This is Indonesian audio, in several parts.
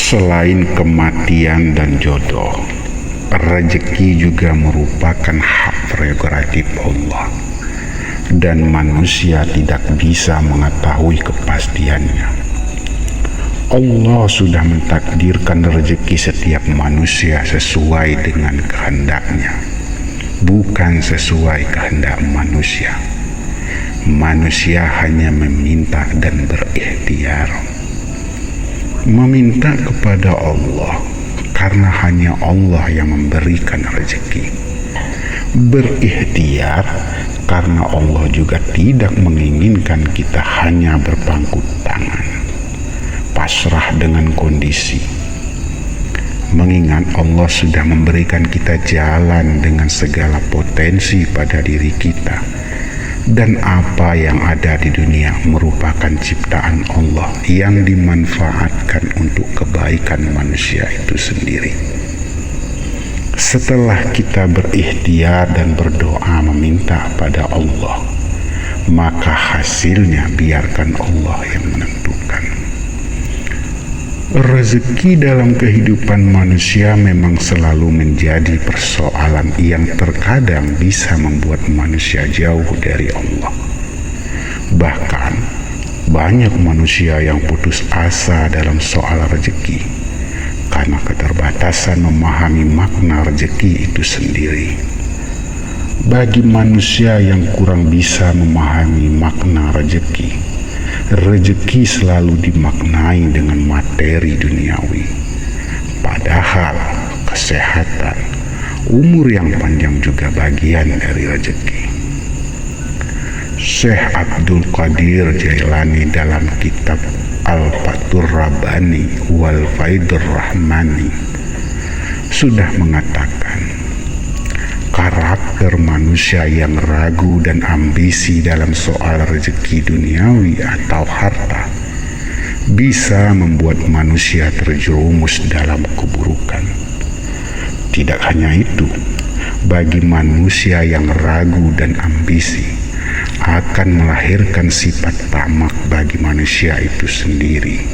Selain kematian dan jodoh, rezeki juga merupakan hak prerogatif Allah, dan manusia tidak bisa mengetahui kepastiannya. Allah sudah mentakdirkan rezeki setiap manusia sesuai dengan kehendaknya, bukan sesuai kehendak manusia. Manusia hanya meminta dan berikhtiar. Meminta kepada Allah karena hanya Allah yang memberikan rezeki. Berikhtiar karena Allah juga tidak menginginkan kita hanya berpangku tangan, pasrah dengan kondisi. Mengingat Allah sudah memberikan kita jalan dengan segala potensi pada diri kita, dan apa yang ada di dunia merupakan ciptaan Allah yang dimanfaatkan untuk kebaikan manusia itu sendiri. Setelah kita berikhtiar dan berdoa meminta pada Allah, maka hasilnya biarkan Allah yang menentukan. Rezeki dalam kehidupan manusia memang selalu menjadi persoalan yang terkadang bisa membuat manusia jauh dari Allah. Bahkan banyak manusia yang putus asa dalam soal rezeki karena keterbatasan memahami makna rezeki itu sendiri. Bagi manusia yang kurang bisa memahami makna rezeki selalu dimaknai dengan materi duniawi. Padahal kesehatan, umur yang panjang juga bagian dari rezeki. Syekh Abdul Qadir Jailani dalam kitab Al-Fathur Rabbani wal Faidur Rahmani sudah mengatakan, karakter manusia yang ragu dan ambisi dalam soal rezeki duniawi atau harta bisa membuat manusia terjerumus dalam keburukan. Tidak hanya itu, bagi manusia yang ragu dan ambisi akan melahirkan sifat tamak bagi manusia itu sendiri,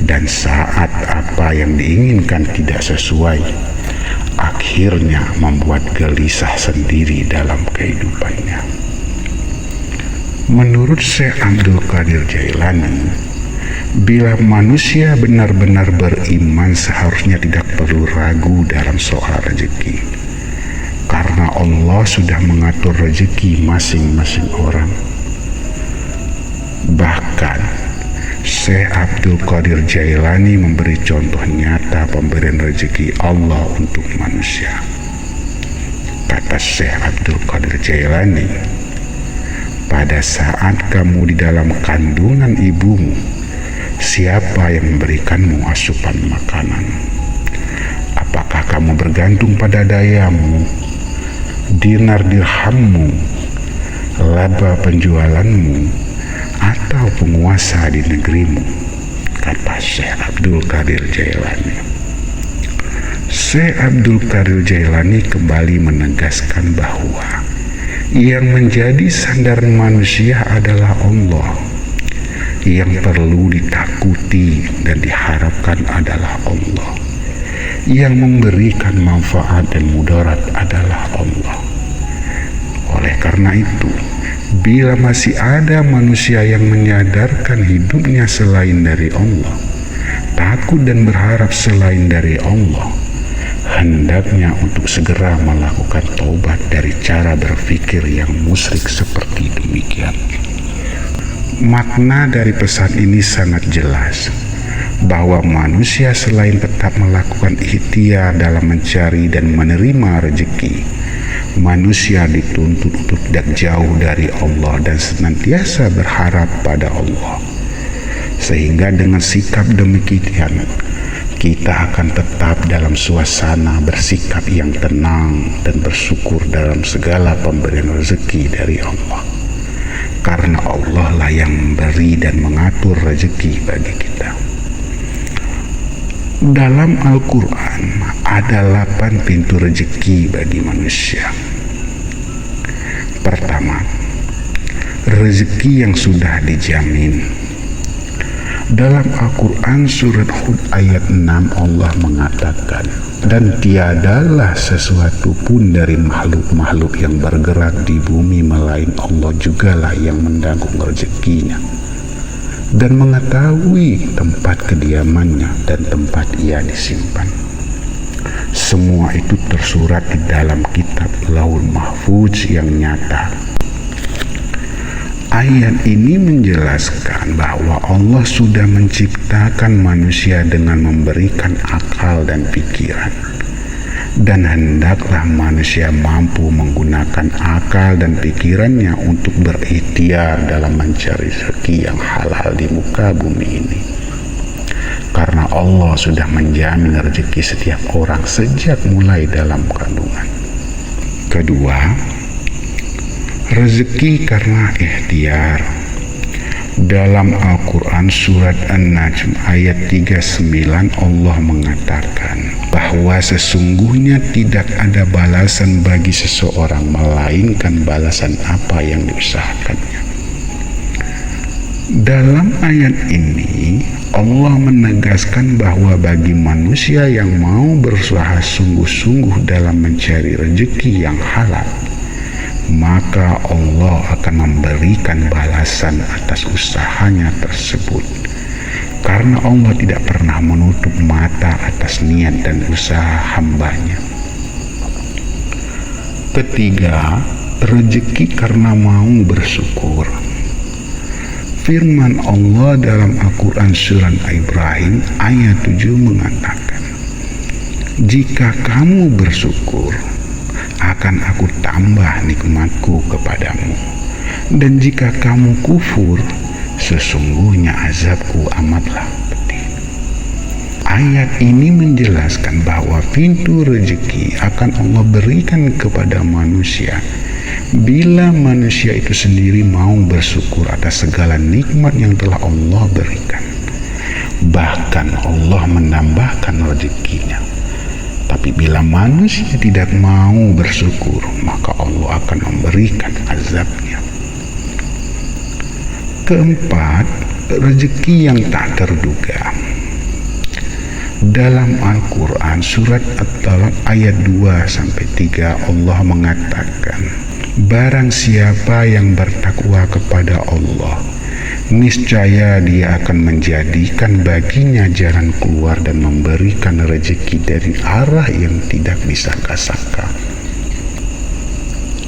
dan saat apa yang diinginkan tidak sesuai, akhirnya membuat gelisah sendiri dalam kehidupannya. Menurut Syekh Abdul Qadir Jailani, bila manusia benar-benar beriman seharusnya tidak perlu ragu dalam soal rezeki, karena Allah sudah mengatur rezeki masing-masing orang. Bahkan Syekh Abdul Qadir Jailani memberi contoh nyata pemberian rezeki Allah untuk manusia. Kata Syekh Abdul Qadir Jailani, pada saat kamu di dalam kandungan ibumu, siapa yang memberikanmu asupan makanan? Apakah kamu bergantung pada dayamu, dinar dirhammu, laba penjualanmu, atau penguasa di negerimu? Kata Syekh Abdul Qadir Jailani. Syekh Abdul Qadir Jailani kembali menegaskan bahwa yang menjadi sandaran manusia adalah Allah. Yang perlu ditakuti dan diharapkan adalah Allah. Yang memberikan manfaat dan mudarat adalah Allah. Oleh karena itu, bila masih ada manusia yang menyadarkan hidupnya selain dari Allah, takut dan berharap selain dari Allah, hendaknya untuk segera melakukan taubat dari cara berpikir yang musyrik seperti demikian. Makna dari pesan ini sangat jelas, bahwa manusia selain tetap melakukan ikhtiar dalam mencari dan menerima rezeki, manusia dituntut untuk tidak jauh dari Allah dan senantiasa berharap pada Allah. Sehingga dengan sikap demikian, kita akan tetap dalam suasana bersikap yang tenang dan bersyukur dalam segala pemberian rezeki dari Allah. Karena Allah lah yang memberi dan mengatur rezeki bagi kita. Dalam Al-Quran ada 8 pintu rezeki bagi manusia. Pertama, rezeki yang sudah dijamin. Dalam Al-Quran surat Hud ayat 6 Allah mengatakan, dan tiadalah sesuatu pun dari makhluk-makhluk yang bergerak di bumi melain Allah jugalah yang menanggung rezekinya dan mengetahui tempat kediamannya dan tempat ia disimpan. Semua itu tersurat di dalam kitab Lauhul Mahfuz yang nyata. Ayat ini menjelaskan bahwa Allah sudah menciptakan manusia dengan memberikan akal dan pikiran. Dan hendaklah manusia mampu menggunakan akal dan pikirannya untuk berikhtiar dalam mencari rezeki yang halal di muka bumi ini. Karena Allah sudah menjamin rezeki setiap orang sejak mulai dalam kandungan. Kedua, rezeki karena ikhtiar. Dalam Al-Quran surat An-Najm ayat 39 Allah mengatakan bahwa sesungguhnya tidak ada balasan bagi seseorang melainkan balasan apa yang diusahakannya. Dalam ayat ini Allah menegaskan bahwa bagi manusia yang mau berusaha sungguh-sungguh dalam mencari rezeki yang halal, maka Allah akan memberikan balasan atas usahanya tersebut. Karena Allah tidak pernah menutup mata atas niat dan usaha hambanya. Ketiga, rezeki karena mau bersyukur. Firman Allah dalam Al-Quran surat Ibrahim ayat 7 mengatakan, jika kamu bersyukur, akan aku tambah nikmatku kepadamu. Dan jika kamu kufur, sesungguhnya azabku amatlah pedih. Ayat ini menjelaskan bahwa pintu rezeki akan Allah berikan kepada manusia bila manusia itu sendiri mau bersyukur atas segala nikmat yang telah Allah berikan. Bahkan Allah menambahkan rezekinya. Tapi bila manusia tidak mau bersyukur, maka Allah akan memberikan azabnya. Keempat, rezeki yang tak terduga. Dalam Al-Quran surat At-Talaq ayat 2-3 Allah mengatakan, barang siapa yang bertakwa kepada Allah, niscaya Dia akan menjadikan baginya jalan keluar dan memberikan rezeki dari arah yang tidak disangka-sangka.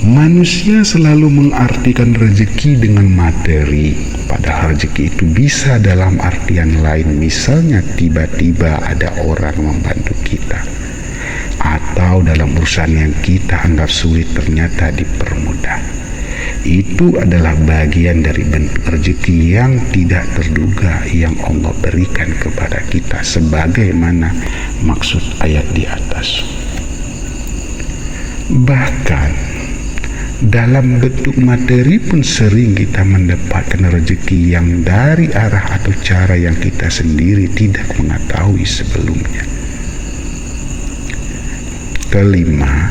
Manusia selalu mengartikan rezeki dengan materi, padahal rezeki itu bisa dalam artian lain. Misalnya tiba-tiba ada orang membantu kita, atau dalam urusan yang kita anggap sulit ternyata dipermudah. Itu adalah bagian dari bentuk rezeki yang tidak terduga yang Allah berikan kepada kita sebagaimana maksud ayat di atas. Bahkan dalam bentuk materi pun sering kita mendapatkan rezeki yang dari arah atau cara yang kita sendiri tidak mengetahui sebelumnya. Kelima,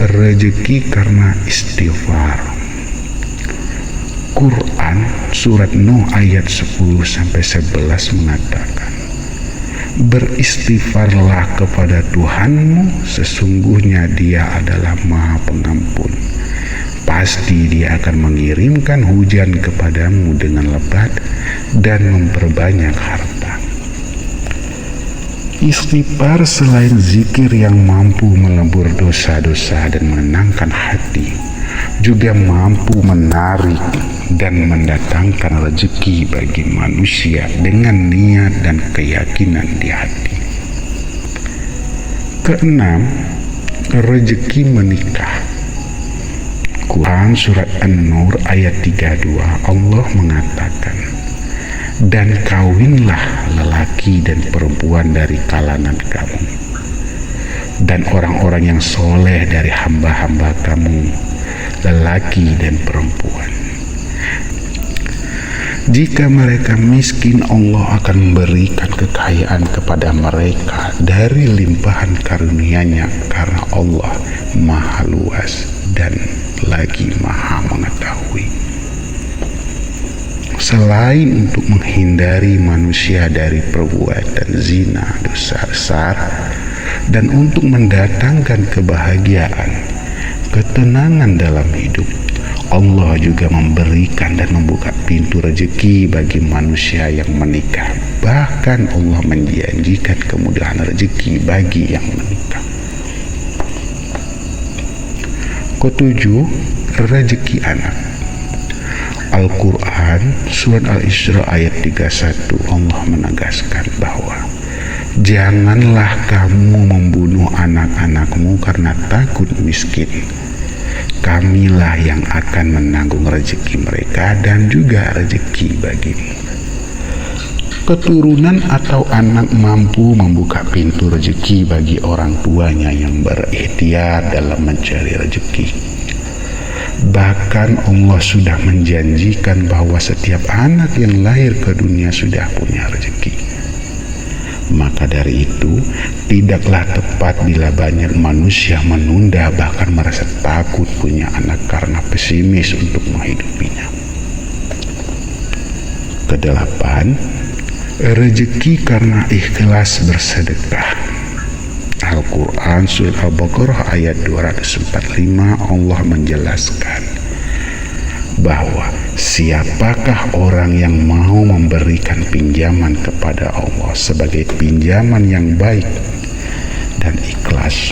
rezeki karena istighfar. Quran surat Nuh ayat 10-11 mengatakan, beristighfarlah kepada Tuhanmu, sesungguhnya Dia adalah Maha Pengampun. Pasti Dia akan mengirimkan hujan kepadamu dengan lebat dan memperbanyak harta. Istighfar selain zikir yang mampu melebur dosa-dosa dan menenangkan hati, juga mampu menarik dan mendatangkan rezeki bagi manusia dengan niat dan keyakinan di hati. Keenam, rezeki menikah. Quran surat An-Nur ayat 32 Allah mengatakan, dan kawinlah lelaki dan perempuan dari kalangan kamu, dan orang-orang yang soleh dari hamba-hamba kamu, lelaki dan perempuan. Jika mereka miskin, Allah akan memberikan kekayaan kepada mereka dari limpahan karunia-Nya, karena Allah Maha Luas dan lagi Maha Mengetahui. selain untuk menghindari manusia dari perbuatan zina, dosa besar, dan untuk mendatangkan kebahagiaan, ketenangan dalam hidup, Allah juga memberikan dan membuka pintu rezeki bagi manusia yang menikah. Bahkan Allah menjanjikan kemudahan rezeki bagi yang menikah. Ketujuh, rezeki anak. Al-Quran Surat Al-Isra ayat 31, Allah menegaskan bahwa janganlah kamu membunuh anak-anakmu karena takut miskin. Kamilah yang akan menanggung rezeki mereka dan juga rezeki bagimu. Keturunan atau anak mampu membuka pintu rezeki bagi orang tuanya yang berikhtiar dalam mencari rezeki. Bahkan Allah sudah menjanjikan bahwa setiap anak yang lahir ke dunia sudah punya rezeki. Maka dari itu, tidaklah tepat bila banyak manusia menunda bahkan merasa takut punya anak karena pesimis untuk menghidupinya. Kedelapan, rezeki karena ikhlas bersedekah. Al-Quran Surat Al-Baqarah ayat 245, Allah menjelaskan bahwa siapakah orang yang mau memberikan pinjaman kepada Allah sebagai pinjaman yang baik dan ikhlas,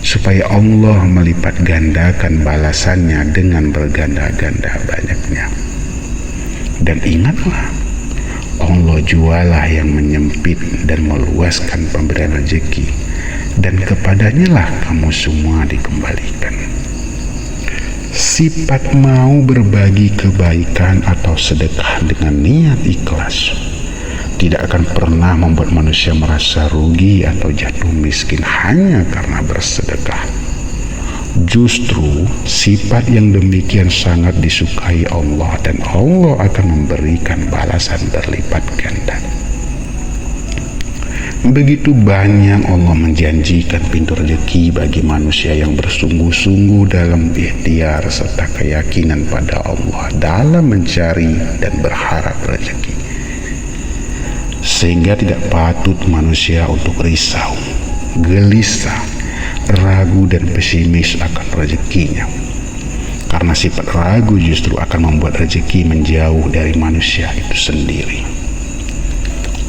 supaya Allah melipat gandakan balasannya dengan berganda-ganda banyaknya. Dan ingatlah, Allah jualah yang menyempit dan meluaskan pemberian rezeki, dan kepadanya lah kamu semua dikembalikan. Sifat mau berbagi kebaikan atau sedekah dengan niat ikhlas tidak akan pernah membuat manusia merasa rugi atau jatuh miskin hanya karena bersedekah. Justru sifat yang demikian sangat disukai Allah, dan Allah akan memberikan balasan berlipat ganda. Begitu banyak Allah menjanjikan pintu rezeki bagi manusia yang bersungguh-sungguh dalam ikhtiar serta keyakinan pada Allah dalam mencari dan berharap rezeki, sehingga tidak patut manusia untuk risau, gelisah, ragu dan pesimis akan rezekinya, karena sifat ragu justru akan membuat rezeki menjauh dari manusia itu sendiri.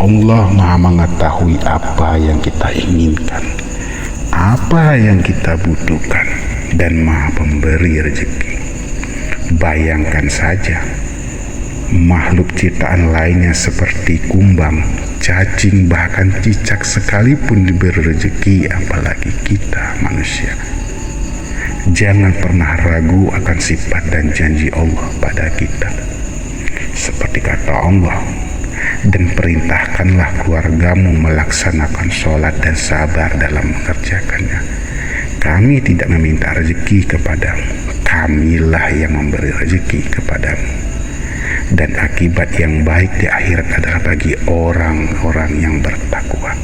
Allah Maha mengetahui apa yang kita inginkan, apa yang kita butuhkan, dan Maha pemberi rezeki. Bayangkan saja, makhluk ciptaan lainnya seperti kumbang, cacing, bahkan cicak sekalipun diberi rezeki, apalagi kita manusia. Jangan pernah ragu akan sifat dan janji Allah pada kita. Seperti kata Allah, dan perintahkanlah keluargamu melaksanakan sholat dan sabar dalam mengerjakannya. Kami tidak meminta rezeki kepadamu, kamilah yang memberi rezeki kepadamu. Dan akibat yang baik di akhirat adalah bagi orang-orang yang bertakwa.